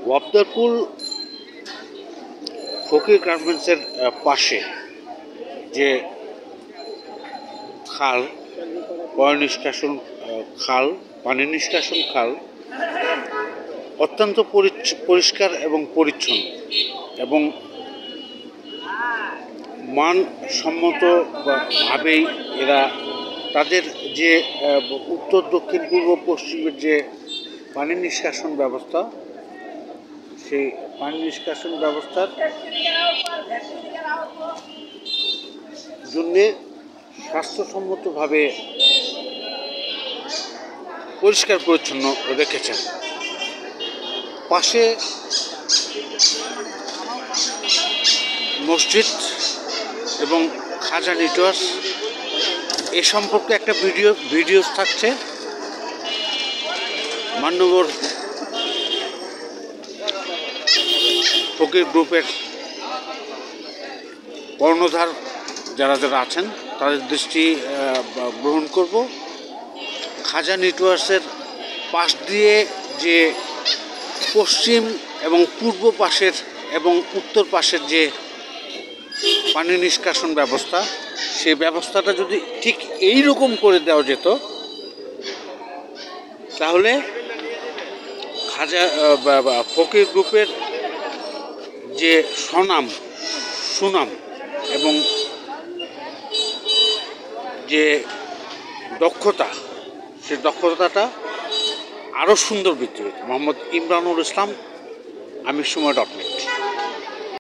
ওয়াপদারপুল ফকির গার্মেন্টসের পাশে যে খাল পানি নিষ্কাশন খাল অত্যন্ত পরিষ্কার এবং পরিচ্ছন্ন এবং মানসম্মতভাবেই এরা তাদের যে উত্তর দক্ষিণ পূর্ব পশ্চিমের যে পানি নিষ্কাশন ব্যবস্থা, সেই পানি নিষ্কাশন ব্যবস্থার জন্যে স্বাস্থ্যসম্মতভাবে পরিষ্কার পরিচ্ছন্ন রেখেছেন। পাশে মসজিদ এবং খাজা নেটওয়ার্ক এ সম্পর্কে একটা ভিডিও থাকছে। মান্যবর ফকির গ্রুপের কর্ণধার যারা আছেন তাদের দৃষ্টি গ্রহণ করব। খাজা নেটওয়ার্কসের পাশ দিয়ে যে পশ্চিম এবং পূর্ব পাশের এবং উত্তর পাশের যে পানি নিষ্কাশন ব্যবস্থা, সেই ব্যবস্থাটা যদি ঠিক এই রকম করে দেওয়া যেত তাহলে খাজা ফকির গ্রুপের যে সুনাম এবং যে দক্ষতা, সে দক্ষতাটা আরও সুন্দর বৃদ্ধি হতো। মোহাম্মদ ইমরানুল ইসলাম, আমির সময় .net।